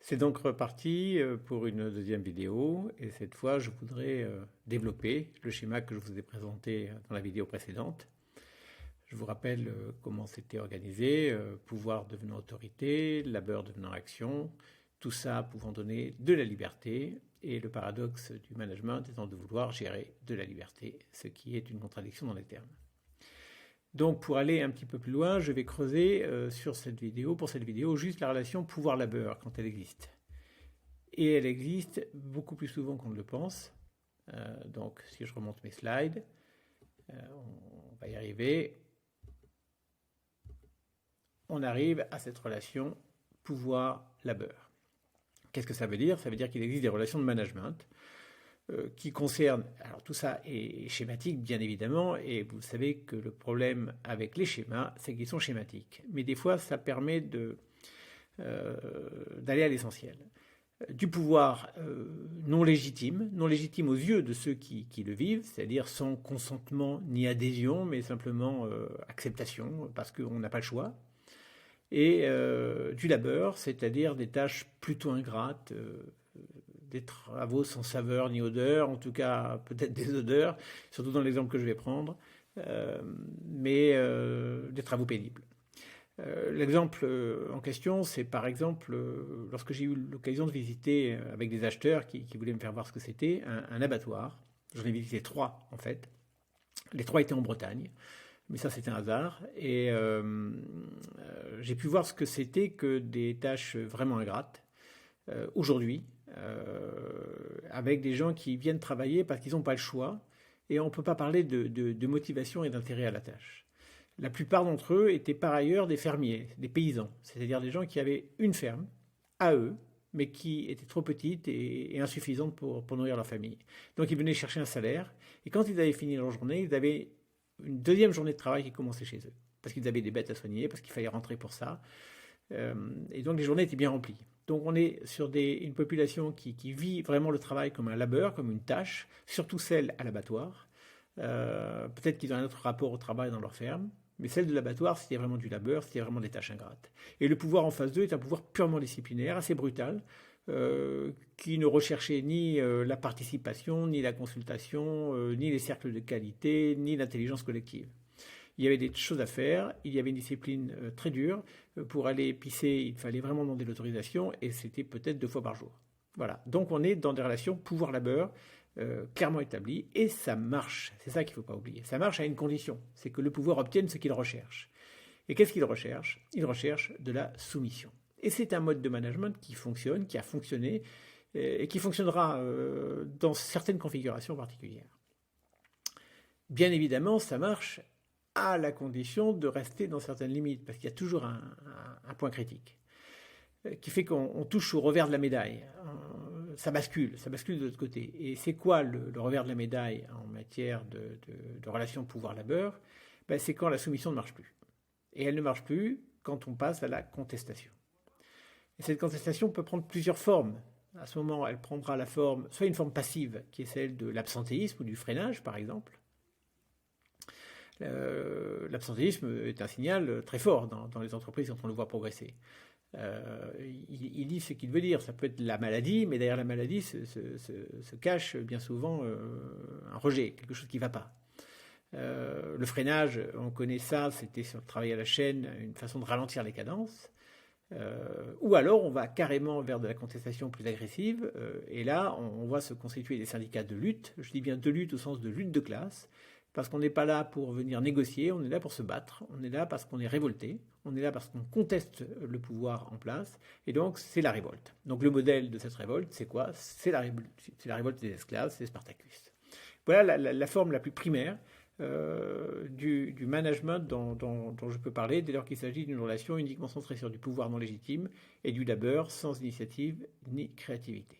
C'est donc reparti pour une deuxième vidéo et cette fois je voudrais développer le schéma que je vous ai présenté dans la vidéo précédente. Je vous rappelle comment c'était organisé, pouvoir devenant autorité, labeur devenant action, tout ça pouvant donner de la liberté et le paradoxe du management étant de vouloir gérer de la liberté, ce qui est une contradiction dans les termes. Donc pour aller un petit peu plus loin, je vais creuser pour cette vidéo, juste la relation pouvoir-labeur quand elle existe. Et elle existe beaucoup plus souvent qu'on ne le pense. Donc si je remonte mes slides, on va y arriver. On arrive à cette relation pouvoir-labeur. Qu'est-ce que ça veut dire? Ça veut dire qu'il existe des relations de management qui concerne, alors tout ça est schématique bien évidemment, et vous savez que le problème avec les schémas, c'est qu'ils sont schématiques. Mais des fois, ça permet d'aller à l'essentiel. Du pouvoir non légitime aux yeux de ceux qui le vivent, c'est-à-dire sans consentement ni adhésion, mais simplement acceptation, parce qu'on n'a pas le choix. Et du labeur, c'est-à-dire des tâches plutôt ingrates, des travaux sans saveur ni odeur, en tout cas peut-être des odeurs, surtout dans l'exemple que je vais prendre, mais des travaux pénibles. L'exemple en question, c'est par exemple lorsque j'ai eu l'occasion de visiter avec des acheteurs qui voulaient me faire voir ce que c'était, un abattoir. J'en ai visité 3 en fait. Les 3 étaient en Bretagne, mais ça c'était un hasard. Et j'ai pu voir ce que c'était que des tâches vraiment ingrates aujourd'hui, avec des gens qui viennent travailler parce qu'ils n'ont pas le choix, et on ne peut pas parler de motivation et d'intérêt à la tâche. La plupart d'entre eux étaient par ailleurs des fermiers, des paysans, c'est-à-dire des gens qui avaient une ferme à eux, mais qui était trop petite et insuffisante pour nourrir leur famille. Donc ils venaient chercher un salaire, et quand ils avaient fini leur journée, ils avaient une deuxième journée de travail qui commençait chez eux, parce qu'ils avaient des bêtes à soigner, parce qu'il fallait rentrer pour ça, et donc les journées étaient bien remplies. Donc on est sur une population qui vit vraiment le travail comme un labeur, comme une tâche, surtout celle à l'abattoir. Peut-être qu'ils ont un autre rapport au travail dans leur ferme, mais celle de l'abattoir, c'était vraiment du labeur, c'était vraiment des tâches ingrates. Et le pouvoir en face d'eux est un pouvoir purement disciplinaire, assez brutal, qui ne recherchait ni la participation, ni la consultation, ni les cercles de qualité, ni l'intelligence collective. Il y avait des choses à faire, il y avait une discipline très dure. Pour aller pisser, il fallait vraiment demander l'autorisation et c'était peut-être 2 fois par jour. Voilà, donc on est dans des relations pouvoir-labeur clairement établies et ça marche. C'est ça qu'il ne faut pas oublier. Ça marche à une condition, c'est que le pouvoir obtienne ce qu'il recherche. Et qu'est-ce qu'il recherche? Il recherche de la soumission. Et c'est un mode de management qui fonctionne, qui a fonctionné et qui fonctionnera dans certaines configurations particulières. Bien évidemment, ça marche à la condition de rester dans certaines limites, parce qu'il y a toujours un point critique, qui fait qu'on touche au revers de la médaille. Ça bascule de l'autre côté. Et c'est quoi le revers de la médaille en matière de relation pouvoir-labeur? C'est quand la soumission ne marche plus. Et elle ne marche plus quand on passe à la contestation. Et cette contestation peut prendre plusieurs formes. À ce moment, elle prendra la forme, soit une forme passive, qui est celle de l'absentéisme ou du freinage, par exemple. L'absentéisme est un signal très fort dans les entreprises quand on le voit progresser. Il dit ce qu'il veut dire. Ça peut être la maladie, mais derrière la maladie se cache bien souvent un rejet, quelque chose qui ne va pas. Le freinage, on connaît ça, c'était sur le travail à la chaîne, une façon de ralentir les cadences. Ou alors on va carrément vers de la contestation plus agressive, et là on voit se constituer des syndicats de lutte. Je dis bien de lutte au sens de lutte de classe, parce qu'on n'est pas là pour venir négocier, on est là pour se battre, on est là parce qu'on est révolté, on est là parce qu'on conteste le pouvoir en place, et donc c'est la révolte. Donc le modèle de cette révolte, c'est quoi? C'est la révolte des esclaves, c'est Spartacus. Voilà la forme la plus primaire du management dont je peux parler, dès lors qu'il s'agit d'une relation uniquement centrée sur du pouvoir non légitime et du labeur sans initiative ni créativité.